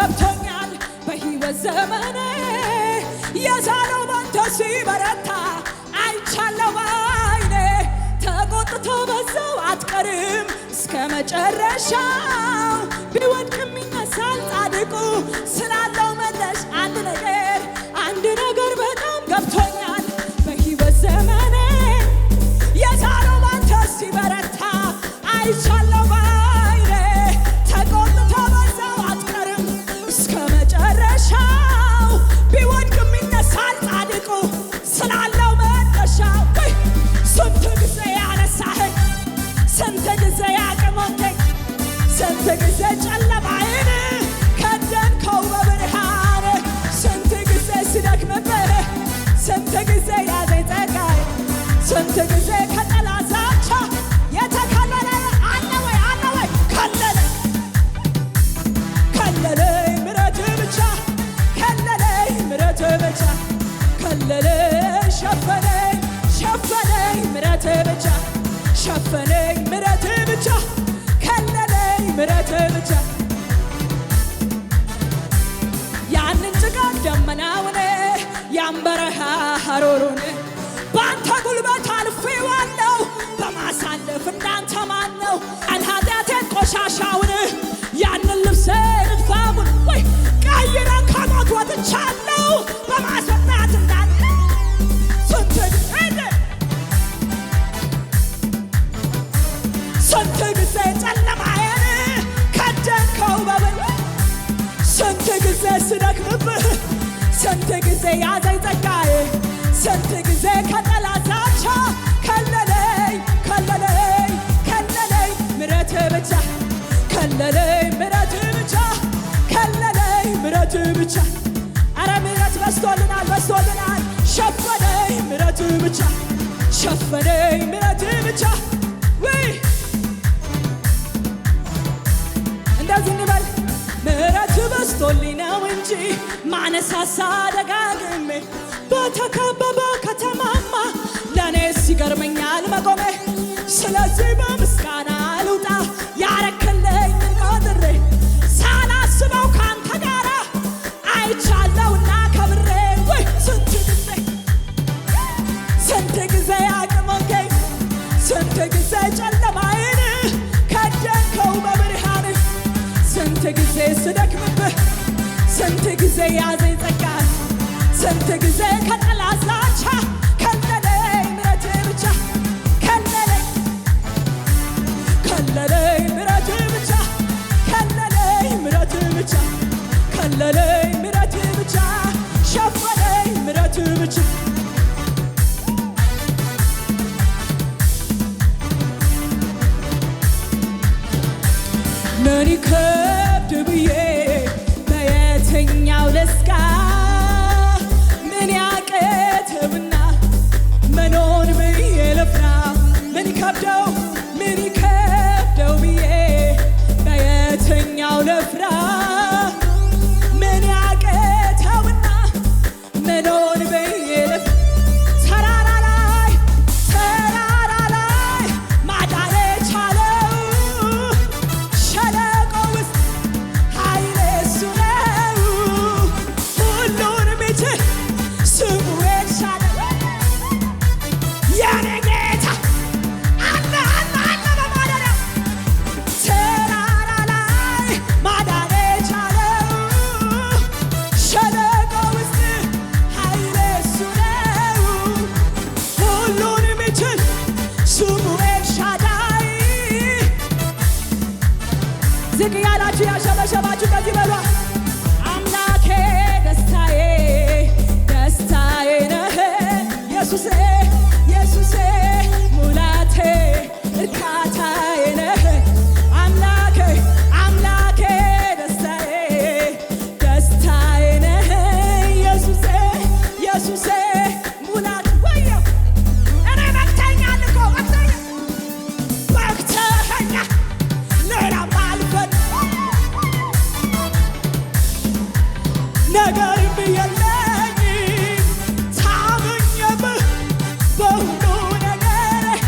ገብቶኛል በሕይወት ዘመኔ የዛለው ባንተ ሲበረታ አይቻለሁ ባይኔ ተቆጥቶ በዛው አትቀርም እስከ መጨረሻው ቢወድቅም ይነሳል ጻድቁ ስላለው መለስ አንድ ነገር በጣም ገብቶኛል በሕይወት ዘመኔ የዛለው ባንተ ሲበረታ አይቻለሁ ባይኔ ተቆጥቶ በዛው አትቀርም እስከ መጨረሻው ቢወድቅም ይነሳል ጻድቁ ስላለው መነሻው ስንት ጊዜ ያነሳኸኝ ስንት ጊዜ ያቆምከኝ ስንት ጊዜ ጨለማዬን ከደንከው በብርሃን ስንት ጊዜ ስደክምብህ ስንት ጊዜ ያዘኝ ጸጋዬ ስንት ጊዜ ከጠላት ዛቻ የተከለለ አለ ወይ ከለለኝ ምሕረትህ ብቻ ከለለኝ ምሕረትህ ብቻ ከለለኝ ሸፈነኝ ምሕረትህ ብቻ ሸፈነኝ ምሕረትህ ብቻ ከለለኝ ምሕረትህ ብቻ ያንን ጭጋግ ደመናውን ያን በረሃ ሐሩሩን በአንተ ጉልበት አልፌዋለሁ በማሳለፍ እንዳንተ ማን ነው ኃጢአቴን ቆሻሻውን ያንን ልብሴን እድፋሙን ቀይረን ከሞት ወጥቻለሁ በማስወጣት እንዳንተ ስንት ጊዜ ጨለማዬን ከደንከው በብርሃን ስንት ጊዜ ስደክምብህ ስንት ጊዜ ያዘኝ ጸጋዬ ስንት ጊዜ ከጠላት ዛቻ ከለለኝ ምሕረትህ ብቻ ከለለኝ ምሕረትህ ብቻ ከለለኝ ምሕረትህ ብቻ ኧረ ምሕረት በዝቶልናል ሸፈነኝ ምሕረትህ ብቻ ሸፈነኝ ምሕረትህ ብቻ እንደዚህ እንበል ምሕረትህ በዝቶልኝ ነው እንጂ ማነሳሳ ደጋግሜ በተከበበ ከተማማ ለእኔስ ይገርመኛል መቆሜ ስለዚህ በምስጋና ልውጣ ያረክልኝ ቆጥሬ ሳላስበው ካንተ ጋራ አይቻለሁና ከብሬ ስንት ጊዜ አቅሞከኝ ስንት ጊዜ ጨለማዬን ከደንከው በብርሃን ስንት ጊዜ ስደክምብህ ስንት ጊዜ ያዘኝ ጸጋ ስንት ጊዜ ከጠላት ዛቻ ከለለኝ ምሕረትህ ብቻ ከለለኝ ምሕረትህ ብቻ ከለለኝ ምሕረትህ ብቻ ከለለኝ ምሕረትህ ብቻ ሸፈነኝ ምሕረትህ ብቻ ምን ይከብድ ብዬ በየትኛው ልስጋ ምን ያቅተውና መኖር ብዬ ልፍራ ምን ይከብደው ብዬ በየትኛው ልፍራ ምን ያቅተውና መኖር ብዬ ልፍራ ተራራ ላይ ማዳን የቻለው ሸለቆ ውስጥ ኃይሌ እሱ ነው ሁሉን የሚችል ስሙ ኤልሻዳይ የኔ ጌታ አለ በማደሪያው ተራራ ላይ ማዳን የቻለው ሸለቆ ውስጥ ኃይሌ እሱ ነው ሁሉን የሚችል ስሙ ኤልሻዳይ ዝቅ ያላችሁ ያሸበሸባችሁ ከዚህ በሏ አምላኬ ደስታዬ ነህ ኢየሱሴ ሙላቴ እርካታዬ ነህ አምላኬ ደስታዬ ነህ ኢየሱሴ ሙላቴ ወየው እኔ በቅተኛል እኮ በቅተኸኛል ሌላ ማልፈን ነገርም የለኝም ታምኜብህ በሁሉ ነገር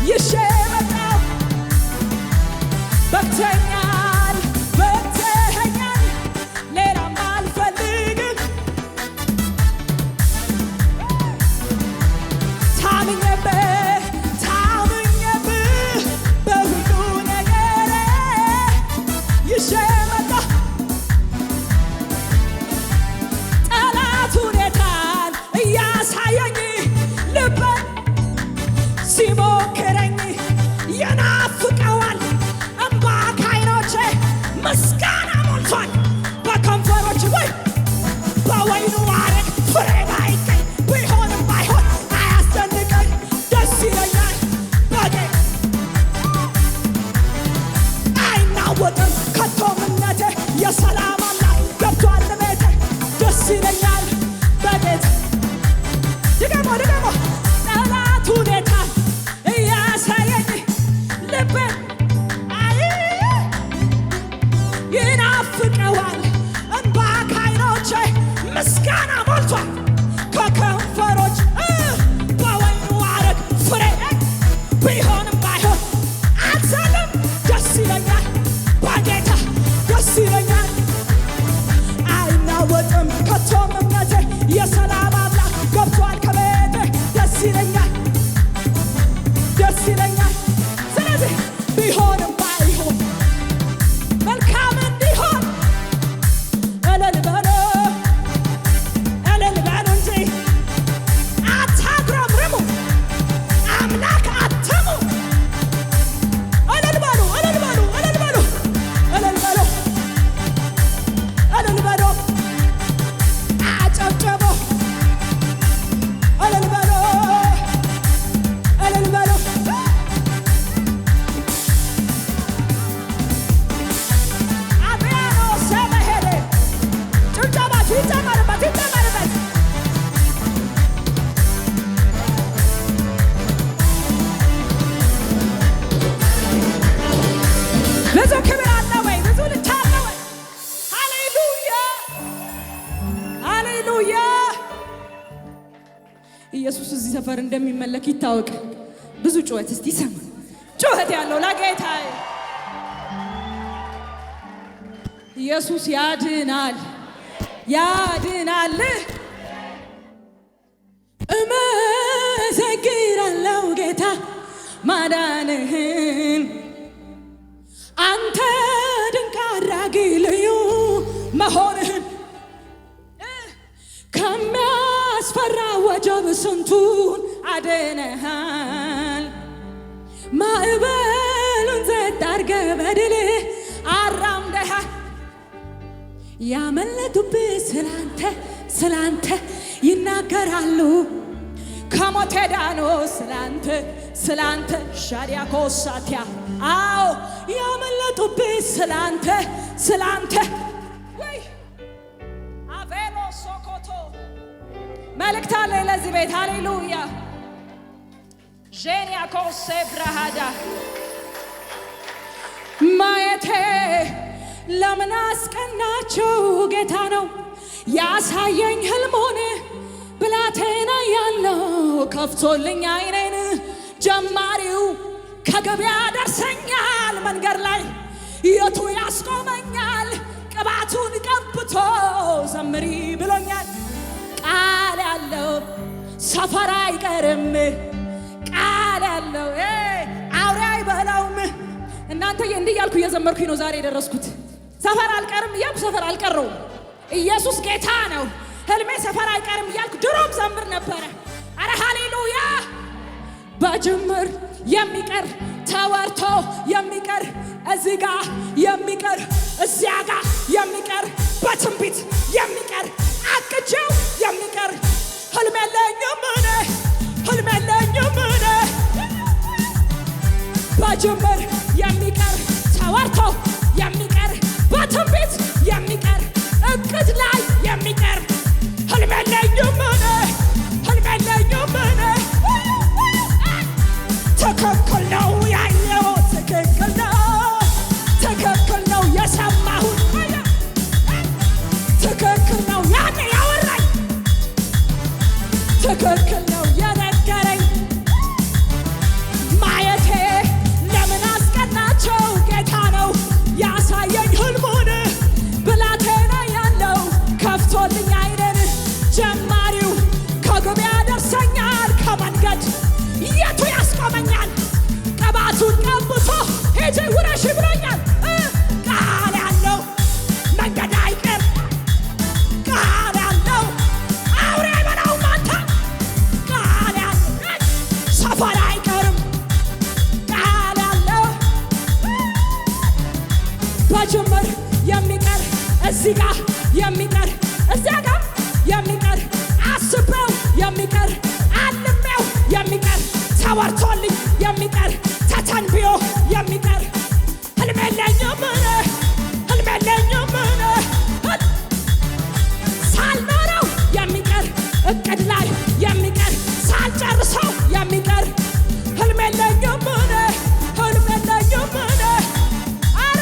ይዤ መጣሁ በቅተኸኛል ይዘዋል እንባ ከዓይኖቼ ምስጋና ሞልቷል ከከንፈሮች በወይኑ አረግ ፍሬ ቢሆንም ባይሆን አልዘልም ደስ ይለኛል በጌታ ደስ ይለኛል አይናወጥም ከቶም እምነቴ የሰላም አምላክ ገብቷል ከቤቴ ደስ ይለኛል ደስ ይለኛል ስለዚህ ቢሆንም ባይሆን መልካም እንዲሆን እልል በሉ እንጂ አታጉረምርሙ አምላክ አትሙ እልል በሉ አጨብጭቡ እልል በሉ አብያኖ ሰመሄደ ጭብጨባችሁ ይጨመርበት ብዙ ክብር አለ ወይ ብዙ ልቻ አለ ወይ ሃሌሉያ ሃሌሉያ ኢየሱስ እዚህ ሰፈር እንደሚመለክ ይታወቅ ብዙ ጩኸት እስቲ ሰማ ጩኸት ያለው ለጌታ ኢየሱስ ያድናል እመሰግናለሁ ጌታ ማዳንህን አንተ ድንቅ አድራጊ ልዩ መሆንህን ከሚያስፈራ ወጀብ ስንቱን አድነሃል ማዕበሉን ጸጥ አድርገህ በድል አራምደሃል ያመለጡብህ ስላንተ ይናገራሉ ከሞት ዳኑ ስላንተ ሻዲያኮ ሳቲያ አዎ ያመለጡብህ ስላንተ ወይ አቬሎ ሶኮቶ መልእክት አለ ለዚህ ቤት ሃሌሉያ ጄኒያኮ ሴብራሃዳ ማየቴ ለምን አስቀናቸው ጌታ ነው ያሳየኝ ህልሙን ብላቴና ያለው ከፍቶልኝ አይኔን ጀማሪው ከገበያ ደርሰኛል መንገድ ላይ የቱ ያስቆመኛል ቅባቱን ቀብቶ ዘምሪ ብሎኛል ቃል ያለው ሰፈር አይቀርም ቃል ያለው አውሬ አይበላውም እናንተ እንዲህ ያልኩ እየዘመርኩኝ ነው ዛሬ የደረስኩት ሰፈር አልቀርም እያልኩ ሰፈር አልቀረውም ኢየሱስ ጌታ ነው ህልሜ ሰፈር አይቀርም እያልኩ ድሮም ዘምር ነበረ አረ ሃሌሉያ በጅምር የሚቀር ተወርቶ የሚቀር እዚህ ጋ የሚቀር እዚያ ጋ የሚቀር በትንቢት የሚቀር አቅጄው የሚቀር ህልም የለኝም እኔ በጅምር የሚቀር ተወርቶ የሚቀር በትንቢት የሚቀር እቅድ ላይ የሚቀር ህልም የለኝም እኔ ትክክል ነው ያየው ትክክል ነው የሰማሁት ትክክል ነው ያኔ ያወራኝ ትክክል ነው የነገረኝ ማየቴ ለምን አስቀናቸው ጌታ ነው ያሳየኝ ህልሙን ብላቴና ያለው ከፍቶልኝ አይኔን ጀማሪው ከገበያ ደርሰኛል ከመንገድ የቱ ያስቆመኛል ቅባቱን ቀብቶ ሄጄ ውረሽ ብሎኛል ቃል ያለው መንገድ አይቀር ቃል ያለው አውሬ አይበላውም አንተ ቃል ያለው ሰፈር አይቀርም ቃል ያለው በጅምር የሚቀር እዚህ ጋ የሚቀር እዚያ ጋ የሚቀር አስቤው የሚቀር አልሜው የሚቀር ተወርቶልኝ የሚቀር ተተንብዮ የሚቀር ህልም የለኝም እኔ ሳልኖረው የሚቀር እቅድ ላይ የሚቀር ሳልጨርሰው የሚቀር ህልም የለኝም እኔ አረ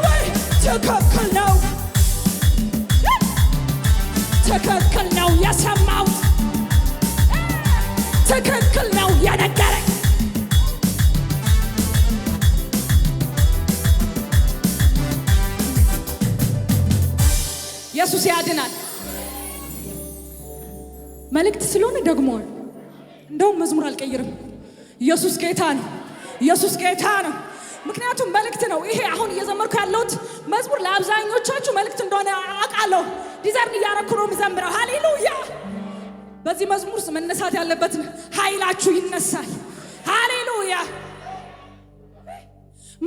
ወይ ትክክል ነው ትክክል ነው የነገረኝ። ኢየሱስ ያድናል። መልእክት ስለሆነ ደግሞ እንደውም መዝሙር አልቀይርም። ኢየሱስ ጌታ ነው። ኢየሱስ ጌታ ነው። ምክንያቱም መልእክት ነው። ይሄ አሁን እየዘመርኩ ያለሁት መዝሙር ለአብዛኞቻችሁ መልእክት እንደሆነ አውቃለሁ። ዲዛይን እያረኩ ነው የምዘምረው። ሃሌሉያ። በዚህ መዝሙር ውስጥ መነሳት ያለበትን ኃይላችሁ ይነሳል። ሃሌሉያ።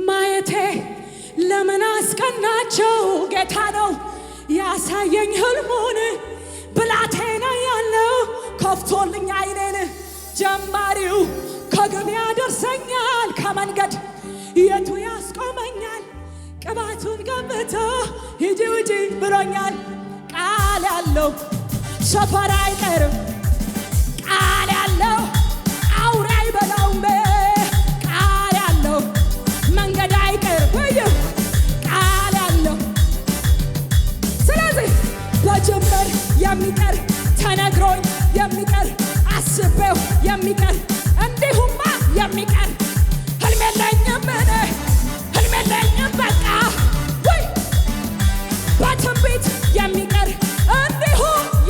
ማየቴ ለምን አስቀናቸው? ጌታ ነው ያሳየኝ ህልሙን። ብላቴና ያለው ከፍቶልኝ አይኔን። ጀማሪው ከግብ ያደርሰኛል። ከመንገድ የቱ ያስቆመኛል? ቅባቱን ቀብቶ ሂጂ ውጪ ብሎኛል። ቃል ያለው ሰፈር አይቀርም። ቃል ያለው አውሬ አይበላውም። ቃል ያለው መንገድ አይቀርም። ቃል ያለው ስለዚህ በጅምር የሚቀር ተነግሮኝ የሚቀር አስቤው የሚቀር እንዲሁማ የሚቀር ህልም የለኝም እኔ ህልም የለኝም በቃ ወይ በትንቢት የሚቀር እንዲሁ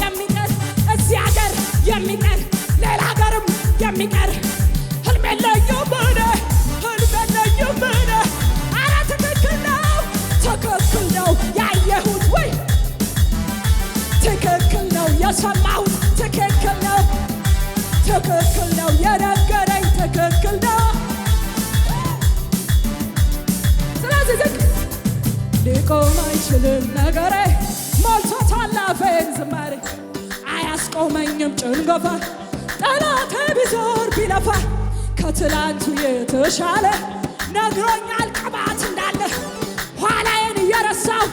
የሚቀር እዚህ ሀገር የሚቀር ሌላ ሀገርም የሚቀር ህልም የለኝም እኔ ህልም የለኝም እኔ። ኧረ ትክክል ነው ያየሁት ወይ ትክክል ነው የሰማሁት ትክክል ነው የነገረኝ ትክክል ነው። ስለዚህ ዝቅ ሊቆም አይችልም ነገሬ ሞልቶታል አፌን ዝማሬ። አያስቆመኝም ጭንገፋ ጠላቴ ቢዞር ቢለፋ ከትላንቱ የተሻለ ነግሮኛል ቅባት እንዳለ ኋላዬን እየረሳሁ